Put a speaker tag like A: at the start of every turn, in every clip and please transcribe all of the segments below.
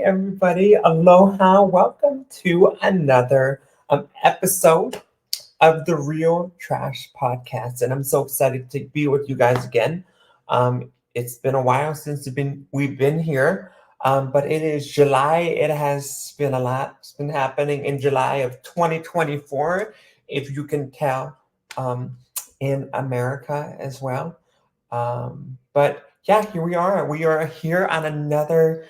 A: everybody. Aloha. Welcome to another episode of the Real Trash Podcast. And I'm so excited to be with you guys again. It's been a while since we've been here, but it is July. It has been a lot. It's been happening in July of 2024, if you can tell, in America as well. But yeah, here we are. We are here on another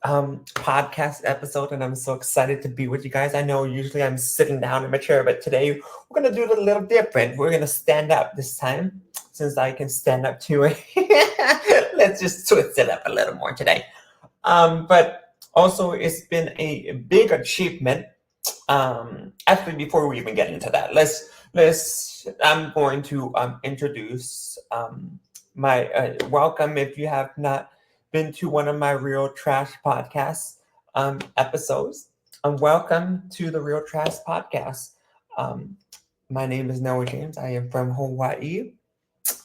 A: podcast episode, and I'm so excited to be with you guys. I know usually I'm sitting down in my chair, but today we're gonna do it a little different. We're gonna stand up this time, since I can stand up too. Let's just twist it up a little more today. But also, it's been a big achievement. Actually, before we even get into that, let's. I'm going to introduce my welcome. If you have not been to one of my Real Trash Podcast episodes, welcome to the Real Trash Podcast. Um, my name is Noah James. I am from Hawaii.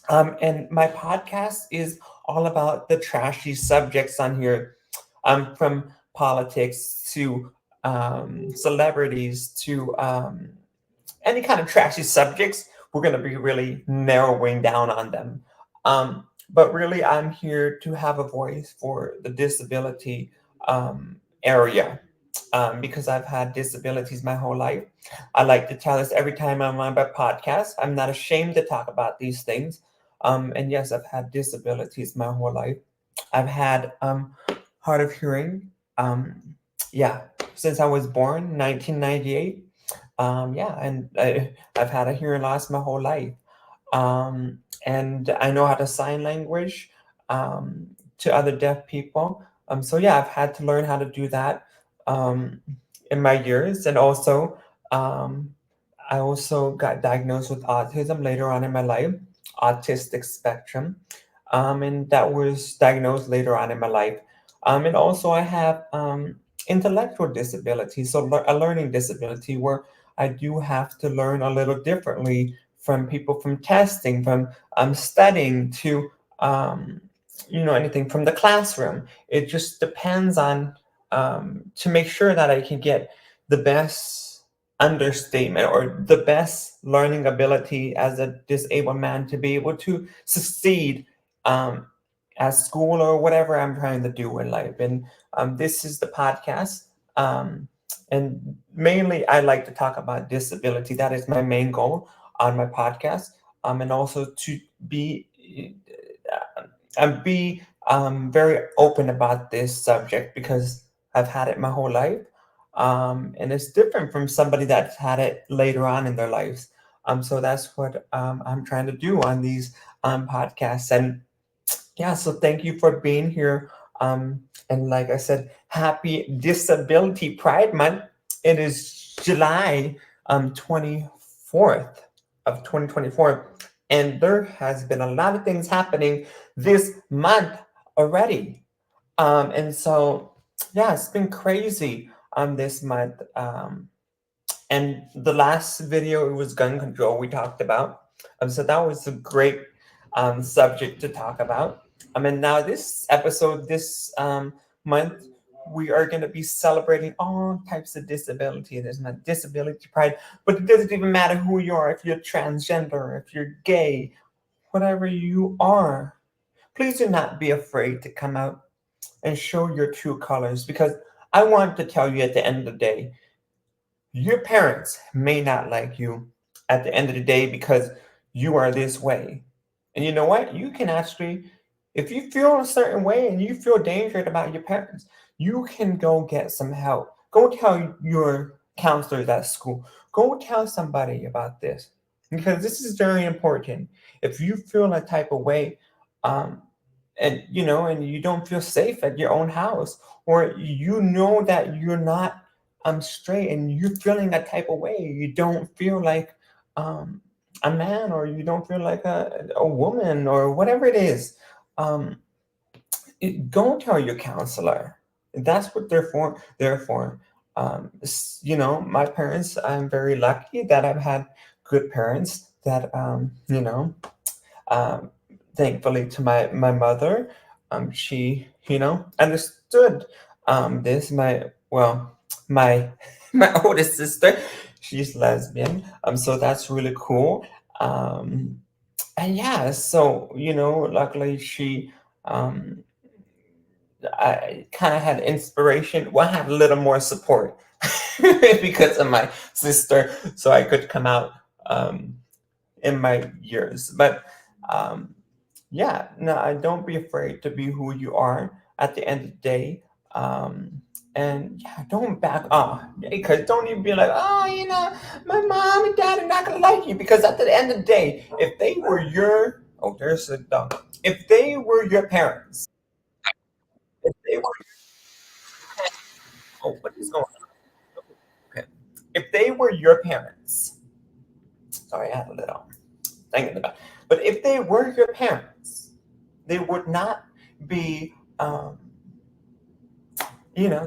A: And my podcast is all about the trashy subjects on here, from politics to celebrities to any kind of trashy subjects. We're going to be really narrowing down on them. But really, I'm here to have a voice for the disability area, because I've had disabilities my whole life. I like to tell this every time I'm on my podcast. I'm not ashamed to talk about these things. And yes, I've had disabilities my whole life. I've had hard of hearing. Yeah, since I was born, 1998. Yeah, and I've had a hearing loss my whole life. And I know how to sign language to other deaf people. So yeah, I've had to learn how to do that in my years, and also um, I also got diagnosed with autism later on in my life, autistic spectrum, and that was diagnosed later on in my life. And also I have intellectual disability, so a learning disability where I do have to learn a little differently from people, from testing, from studying to anything from the classroom. It just depends on to make sure that I can get the best understatement or the best learning ability as a disabled man to be able to succeed um, at school or whatever I'm trying to do in life. And this is the podcast. And mainly, I like to talk about disability. That is my main goal on my podcast. And also to be very open about this subject, because I've had it my whole life, and it's different from somebody that's had it later on in their lives. So that's what I'm trying to do on these podcasts. And yeah, so thank you for being here. And like I said, happy Disability Pride Month. It is July 24th of 2024. And there has been a lot of things happening this month already. And so, yeah, it's been crazy this month. And the last video, it was gun control we talked about. So that was a great subject to talk about. And now this episode, this month, we are going to be celebrating all types of disability. There's not disability pride, but it doesn't even matter who you are. If you're transgender, if you're gay, whatever you are, please do not be afraid to come out and show your true colors, because I want to tell you, at the end of the day, your parents may not like you at the end of the day because you are this way. And you know what? You can actually, if you feel a certain way and you feel dangerous about your parents, you can go get some help. Go tell your counselors at school. Go tell somebody about this, because this is very important. If you feel a type of way, um, and you don't feel safe at your own house, or you know that you're not straight and you're feeling a type of way, you don't feel like um, a man, or you don't feel like a woman, or whatever it is, um, go tell your counselor. That's what they're for. My parents, I'm very lucky that I've had good parents that um, thankfully to my mother, she understood This my well, my my oldest sister. She's lesbian. So that's really cool. Um, and yeah, so luckily um, I kind of had inspiration. Well, I had a little more support because of my sister, so I could come out um, in my years. But um, yeah, no, I don't be afraid to be who you are at the end of the day. And yeah, don't back off because don't even be like, oh, my mom and dad are not gonna like you because at the end of the day, if they were your oh, there's a dog. If they were your parents, if they were oh, what is going on? Okay, if they were your parents, sorry, I had a little thing in the back, but if they were your parents, they would not be.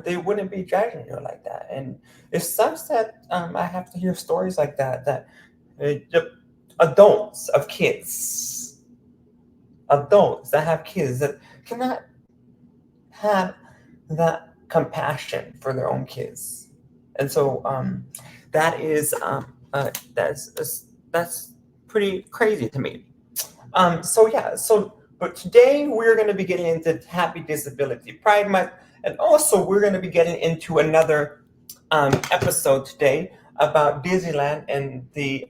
A: They wouldn't be judging you like that. And it sucks that I have to hear stories like that, that the adults of kids, adults that have kids that cannot have that compassion for their own kids. And so that is that's pretty crazy to me. So yeah, but today we're going to be getting into Happy Disability Pride Month, and also we're going to be getting into another episode today about Disneyland and the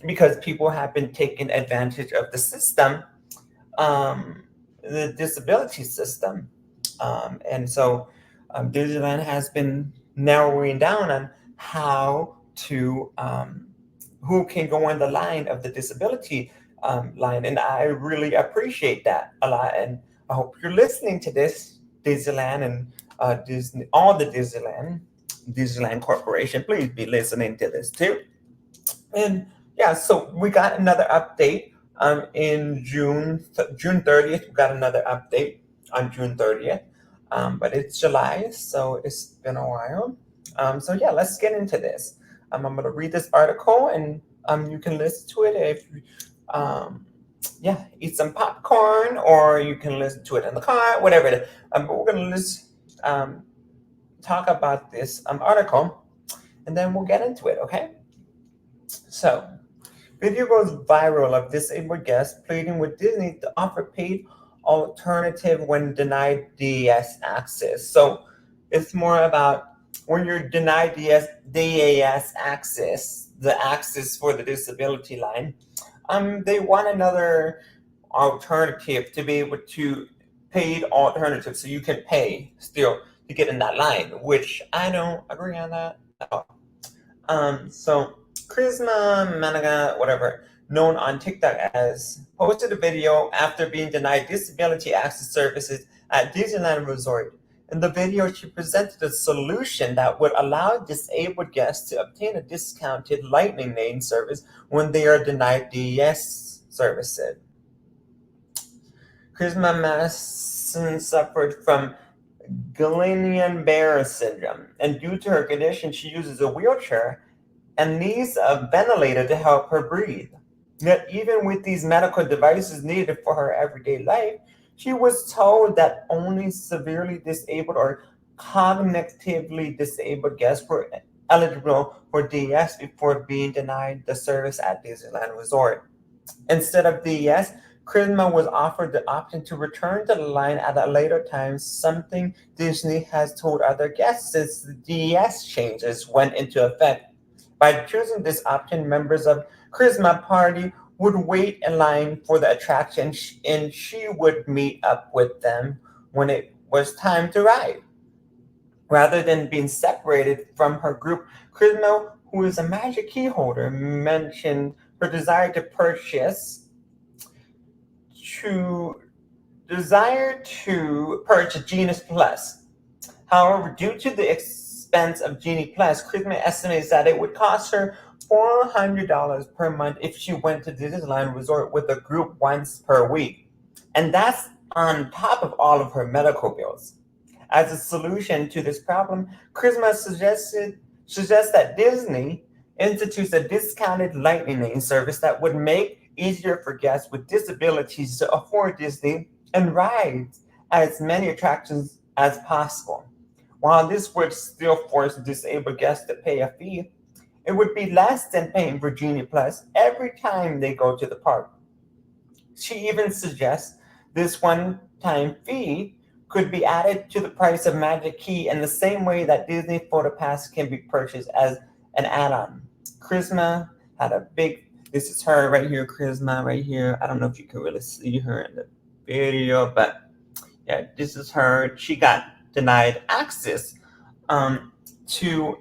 A: because people have been taking advantage of the system, um, the disability system, and so Disneyland has been narrowing down on how to who can go on the line of the disability line. And I really appreciate that a lot. And I hope you're listening to this, Disneyland and Disney, all the Disneyland Corporation. Please be listening to this too. And yeah, so we got another update in June 30th. We got another update on June 30th. But it's July, so it's been a while. So yeah, let's get into this. I'm going to read this article, and you can listen to it if yeah, eat some popcorn, or you can listen to it in the car, whatever it is. But we're going to um, talk about this article, and then we'll get into it, okay? So, video goes viral of disabled guests pleading with Disney to offer paid alternative when denied DAS access. So it's more about when you're denied DAS access, the access for the disability line. They want another alternative to be able to paid alternative, so you can pay still to get in that line, which I don't agree on that at all. So Charisma Managa, whatever, known on TikTok as, posted a video after being denied disability access services at Disneyland Resort. In the video, she presented a solution that would allow disabled guests to obtain a discounted Lightning Lane service when they are denied DES services. Charisma Masson suffered from Guillain-Barré syndrome, and due to her condition, she uses a wheelchair and needs a ventilator to help her breathe. Yet, even with these medical devices needed for her everyday life, she was told that only severely disabled or cognitively disabled guests were eligible for DES before being denied the service at Disneyland Resort. Instead of DES, Charisma was offered the option to return to the line at a later time, something Disney has told other guests since the DES changes went into effect. By choosing this option, members of Charisma Party would wait in line for the attraction, and she would meet up with them when it was time to ride. Rather than being separated from her group, Charisma, who is a magic key holder, mentioned her to purchase Genius Plus. However, due to the expense of Genie Plus, Charisma estimates that it would cost her $400 per month if she went to Disneyland Resort with a group once per week. And that's on top of all of her medical bills. As a solution to this problem, Charisma suggests that Disney institutes a discounted Lightning Lane service that would make easier for guests with disabilities to afford Disney and rides as many attractions as possible. While this would still force disabled guests to pay a fee, it would be less than paying for Genie Plus every time they go to the park. She even suggests this one-time fee could be added to the price of Magic Key in the same way that Disney Photo Pass can be purchased as an add-on. Charisma had a big, this is her right here, Charisma right here. I don't know if you can really see her in the video, but yeah, this is her. She got denied access to,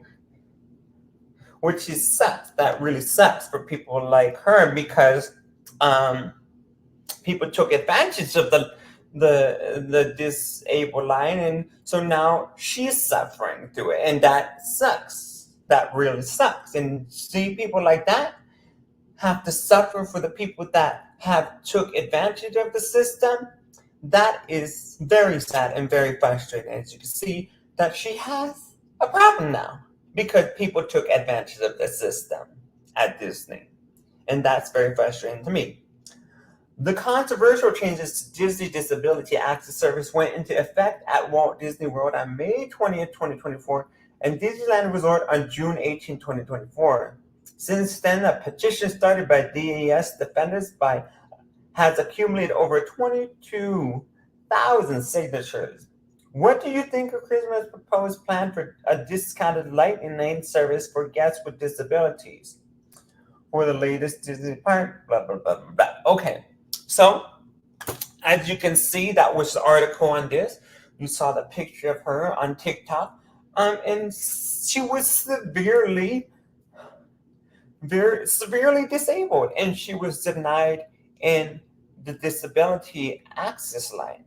A: which is sucks. That really sucks for people like her because um, people took advantage of the disabled line, and so now she's suffering through it, and that sucks. That really sucks. And see people like that have to suffer for the people that have took advantage of the system. That is very sad and very frustrating. As you can see, that she has a problem now because people took advantage of the system at Disney, and that's very frustrating to me. The controversial changes to Disney Disability Access Service went into effect at Walt Disney World on May 20th, 2024, and Disneyland Resort on June 18th, 2024. Since then, a petition started by DAS Defenders has accumulated over 22,000 signatures. What do you think of Christmas' proposed plan for a discounted Lightning Lane service for guests with disabilities? For the latest Disney park, blah, blah, blah, blah, blah. Okay. So, as you can see, that was the article on this. You saw the picture of her on TikTok. And she was very severely disabled, and she was denied in the disability access line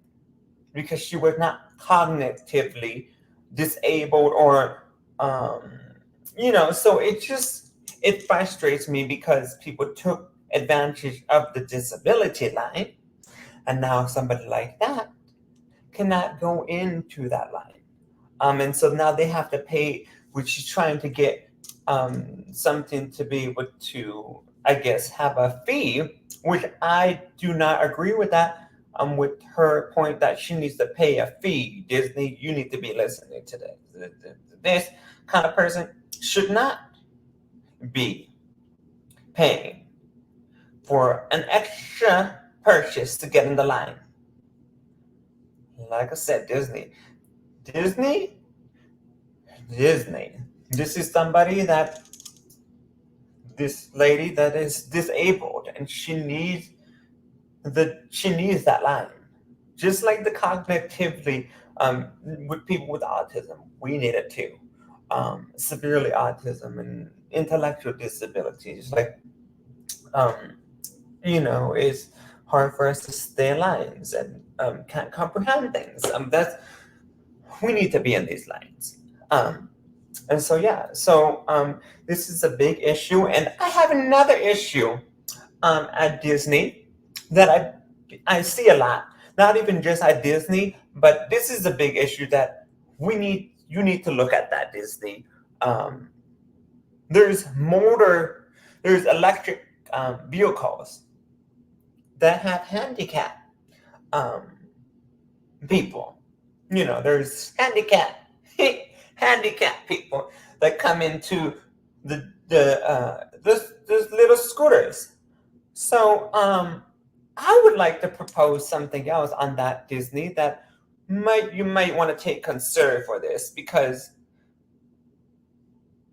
A: because she was not cognitively disabled or, so it frustrates me because people took advantage of the disability line, and now somebody like that cannot go into that line, and so now they have to pay, which is trying to get something to be able to, I guess, have a fee, which I do not agree with that. With her point that she needs to pay a fee. Disney, you need to be listening to this. This kind of person should not be paying for an extra purchase to get in the line. Like I said, Disney. This is somebody that, this lady that is disabled, and she needs that line. Just like the cognitively, with people with autism, we need it too. Severely autism and intellectual disabilities, like, it's hard for us to stay in lines and can't comprehend things. We need to be in these lines. And so, yeah, this is a big issue. And I have another issue at Disney that I see a lot, not even just at Disney, but this is a big issue that you need to look at that, Disney. There's electric vehicles that have handicap people. There's handicapped people that come into those little scooters. So I would like to propose something else on that, Disney, that you might want to take concern for this, because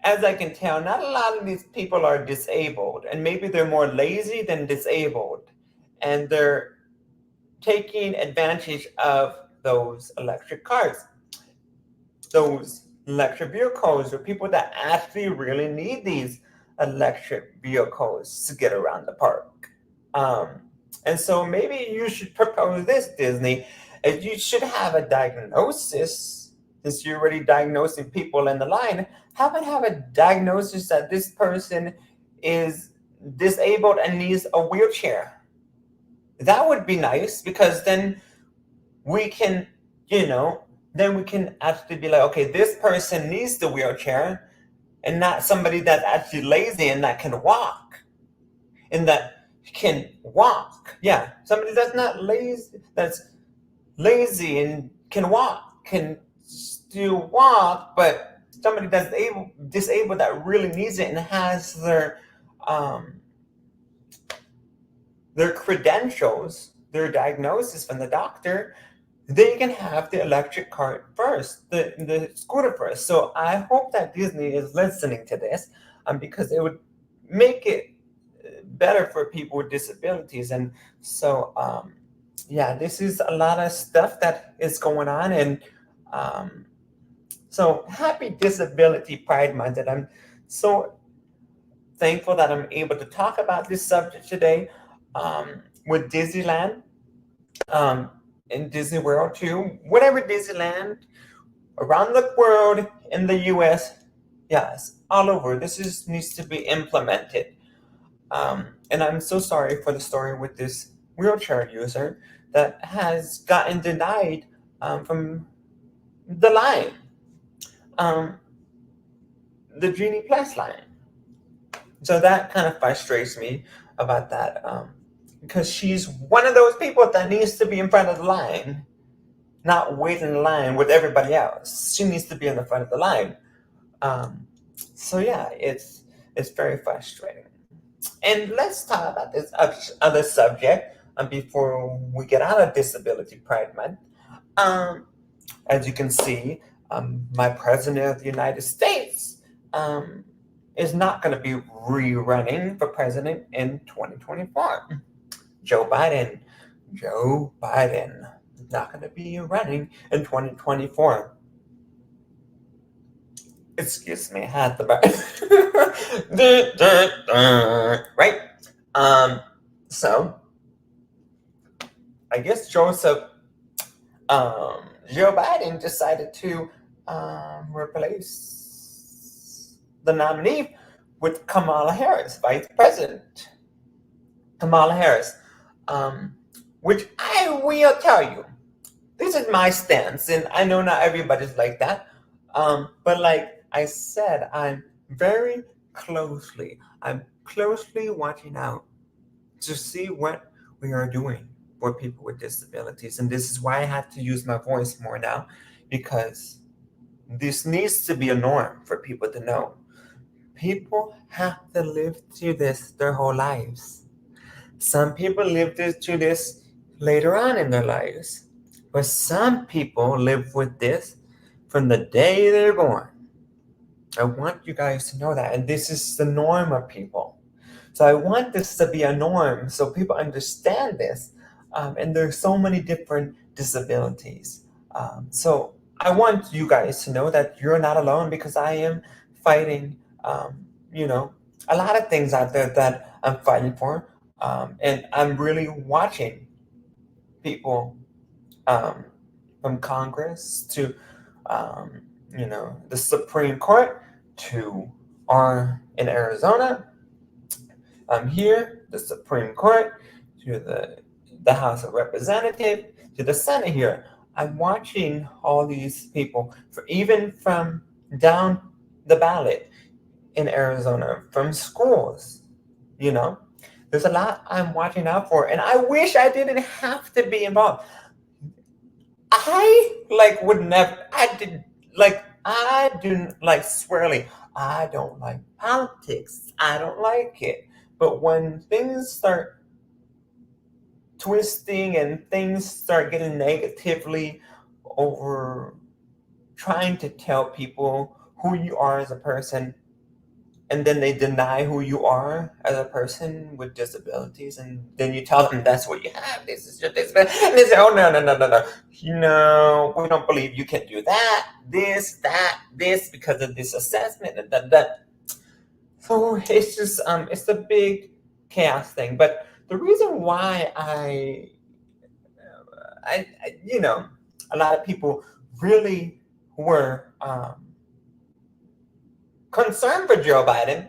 A: as I can tell, not a lot of these people are disabled, and maybe they're more lazy than disabled, and they're taking advantage of those electric cars, those electric vehicles, or people that actually really need these electric vehicles to get around the park. And so maybe you should propose this, Disney. You should have a diagnosis, since you're already diagnosing people in the line. Have a diagnosis that this person is disabled and needs a wheelchair. That would be nice, because then we can, actually be like, okay, this person needs the wheelchair, and not somebody that's actually lazy and that can walk. Yeah, somebody that's not lazy, that's lazy and can walk. can still walk, but somebody that's disabled that really needs it and has their credentials, their diagnosis from the doctor, they can have the electric cart first, the scooter first. So I hope that Disney is listening to this, because it would make it better for people with disabilities. And so, yeah, this is a lot of stuff that is going on. And so happy Disability Pride Month. And I'm so thankful that I'm able to talk about this subject today, with Disneyland, um, in Disney World too. Whatever Disneyland around the world, in the U.S., yes, all over. Needs to be implemented. And I'm so sorry for the story with this wheelchair user that has gotten denied, from the line, um, the Genie Plus line. So that kind of frustrates me about that, because she's one of those people that needs to be in front of the line, not wait in line with everybody else. She needs to be in the front of the line. So yeah, it's very frustrating. And let's talk about this other subject, before we get out of Disability Pride Month. Um, as you can see, my president of the United States, is not going to be rerunning for president in 2024. Joe Biden. Joe Biden not going to be running in 2024. Excuse me, I had the right. So I guess Joe Biden decided to, replace the nominee with Kamala Harris, Vice President Kamala Harris, um, which I will tell you, this is my stance, and I know not everybody's like that. But like I said, I'm closely watching out to see what we are doing for people with disabilities. And this is why I have to use my voice more now, because this needs to be a norm for people to know. People have to live through this their whole lives. Some people live through this later on in their lives, but some people live with this from the day they're born. I want you guys to know that. And this is the norm of people. So I want this to be a norm so people understand this. And there's so many different disabilities. So I want you guys to know that you're not alone, because I am fighting, you know, a lot of things out there that I'm fighting for. And I'm really watching people, um, from Congress to, um, the Supreme Court, to our in Arizona, here, the Supreme Court, to the House of Representatives, to the Senate here. I'm watching all these people, even from down the ballot in Arizona, from schools, you know. There's a lot I'm watching out for, and I wish I didn't have to be involved. I do like swirly. I don't like politics. I don't like it. But when things start twisting and things start getting negatively over trying to tell people who you are as a person, and then they deny who you are as a person with disabilities, and then you tell them that's what you have, this is your disability, and they say, oh, no, we don't believe you can do this because of this assessment, and that. So it's just, it's a big chaos thing. But the reason why a lot of people really were, concerned for Joe Biden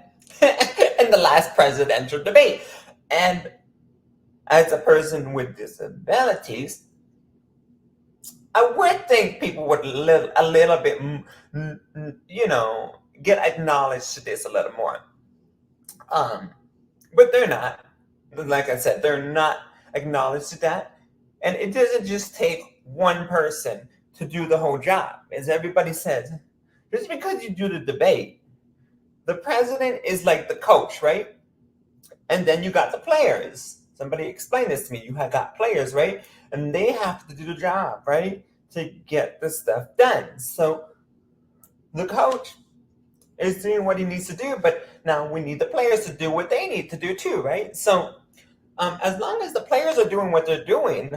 A: in the last presidential debate. And as a person with disabilities, I would think people would a little bit, get acknowledged to this a little more. But they're not. Like I said, they're not acknowledged to that. And it doesn't just take one person to do the whole job. As everybody says, just because you do the debate, the president is like the coach, right? And then you got the players. Somebody explain this to me. You have got players, right? And they have to do the job, right? To get the stuff done. So the coach is doing what he needs to do, but now we need the players to do what they need to do too, right? So as long as the players are doing what they're doing,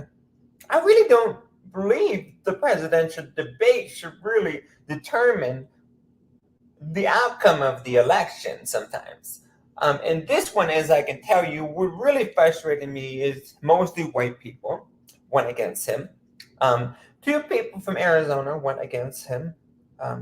A: I really don't believe the presidential debate should really determine the outcome of the election sometimes. And this one, as I can tell you, what really frustrated me is mostly white people went against him. Two people from Arizona went against him.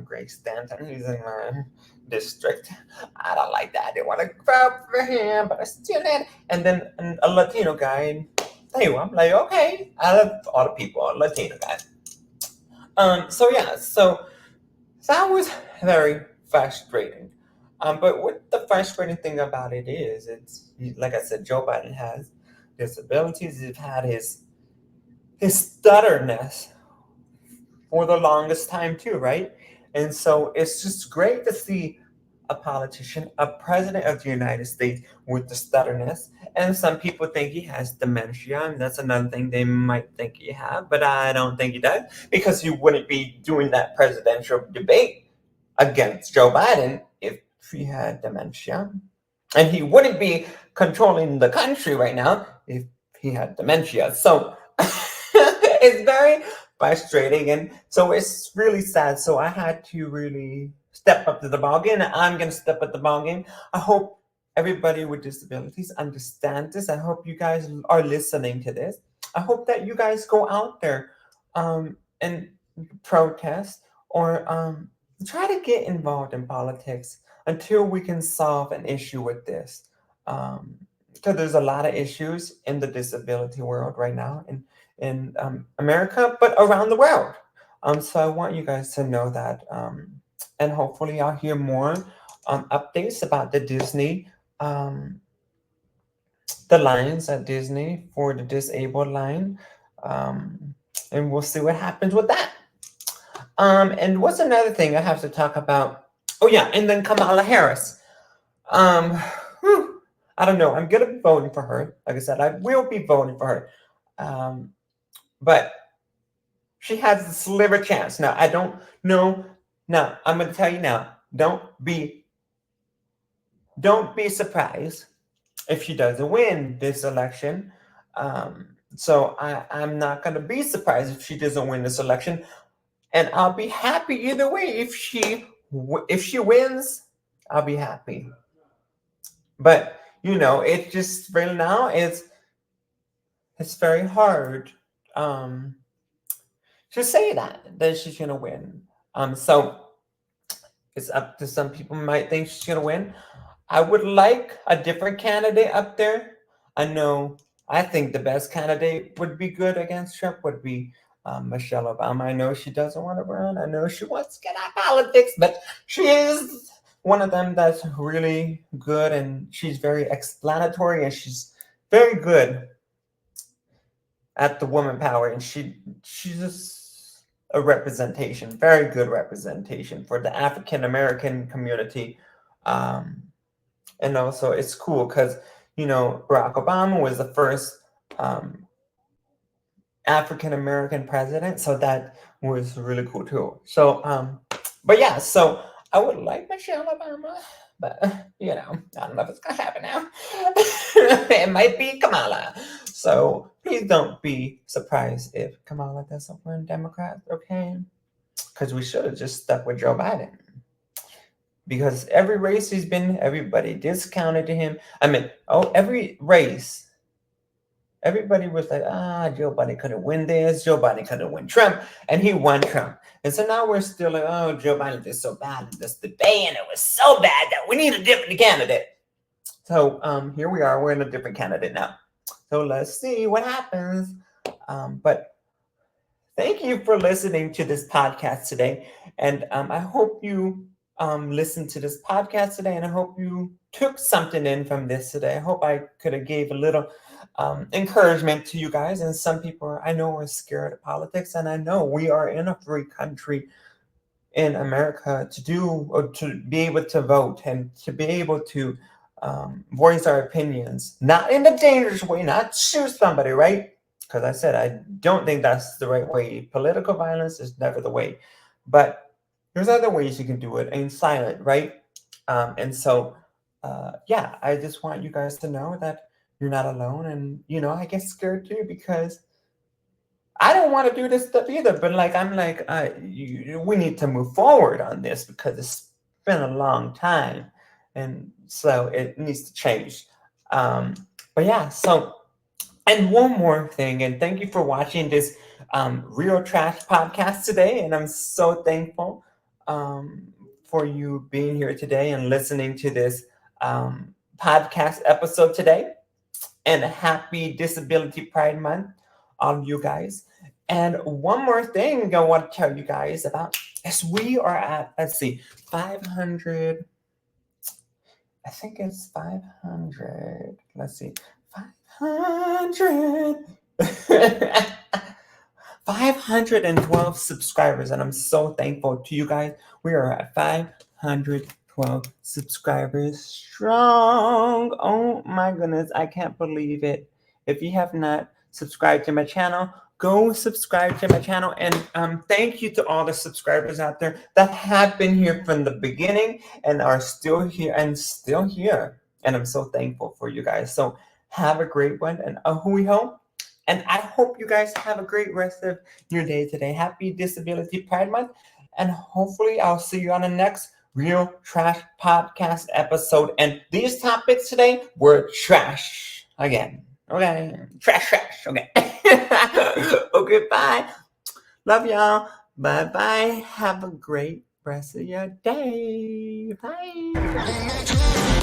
A: Greg Stanton, he's in my district. I don't like that. I didn't want to vote for him, but I still did. And then a Latino guy. Anyway, I'm like, okay, I love all the people, Latino guys. So yeah, so that was very frustrating. But what the frustrating thing about it is, it's like I said, Joe Biden has disabilities. He's had his stutterness for the longest time too, right? And so it's just great to see a politician, a president of the United States with the stutterness. And some people think he has dementia, and that's another thing they might think he has, but I don't think he does, because he wouldn't be doing that presidential debate against Joe Biden if he had dementia. And he wouldn't be controlling the country right now if he had dementia. So it's very frustrating, and so it's really sad. So I had to really step up to the ball game, and I'm going to step up the ball game. I hope everybody with disabilities understand this. I hope you guys are listening to this. I hope that you guys go out there and protest, or try to get involved in politics until we can solve an issue with this. Because there's a lot of issues in the disability world right now, in America, but around the world. So I want you guys to know that, and hopefully I'll hear more updates about the Disney, the lines at Disney for the disabled line, and we'll see what happens with that. And what's another thing I have to talk about? Oh yeah, and then Kamala Harris. Um, I don't know. I'm gonna be voting for her. Like I said, I will be voting for her. But she has a sliver chance. Now, I don't know. Now, I'm going to tell you now, don't be surprised if she doesn't win this election. So I'm not going to be surprised if she doesn't win this election, and I'll be happy either way. If she wins, I'll be happy. But it just right now it's very hard to say that she's gonna win. So it's up to some people might think she's gonna win. I would like a different candidate up there. I think the best candidate would be good against Trump would be Michelle Obama. I know she doesn't want to run. I know she wants to get out of politics, but she is one of them that's really good, and she's very explanatory, and she's very good at the woman power, and she's just a representation, very good representation for the African American community. And also it's cool because Barack Obama was the first African American president, so that was really cool too. So but yeah, so I would like Michelle Obama, but I don't know if it's gonna happen now. It might be Kamala. So please don't be surprised if Kamala doesn't win Democrat, okay? Because we should have just stuck with Joe Biden. Because every race he's been, everybody discounted to him. I mean, every race, everybody was like, Joe Biden couldn't win this, Joe Biden couldn't win Trump, and he won Trump. And so now we're still like, Joe Biden did so bad in this debate, and it was so bad that we need a different candidate. So here we are, we're in a different candidate now. So let's see what happens. But thank you for listening to this podcast today. And I hope you listened to this podcast today, and I hope you took something in from this today. I hope I could have gave a little encouragement to you guys. And some people, I know, are scared of politics, and I know we are in a free country in America to do or to be able to vote and to be able to voice our opinions, not in a dangerous way, not shoot somebody, right? Because I said I don't think that's the right way. Political violence is never the way, but there's other ways you can do it in silent, right? And so, yeah, I just want you guys to know that you're not alone, and I get scared too because I don't want to do this stuff either, but like I'm like, we need to move forward on this because it's been a long time, and so it needs to change. Um, but yeah, so and one more thing, and thank you for watching this Real Trash podcast today, and I'm so thankful for you being here today and listening to this podcast episode today. And happy Disability Pride Month, all of you guys. And one more thing I want to tell you guys about is we are at, let's see, 500. I think it's 500. Let's see, 500. 512 subscribers, and I'm so thankful to you guys. We are at 512 subscribers strong. Oh my goodness, I can't believe it. If you have not subscribed to my channel, go subscribe to my channel. And thank you to all the subscribers out there that have been here from the beginning and are still here and still here. And I'm so thankful for you guys. So have a great one, and ahui ho. And I hope you guys have a great rest of your day today. Happy Disability Pride Month. And hopefully I'll see you on the next Real Trash podcast episode. And these topics today were trash again. Okay. Trash. Okay. Okay, bye. Love y'all. Bye-bye. Have a great rest of your day. Bye.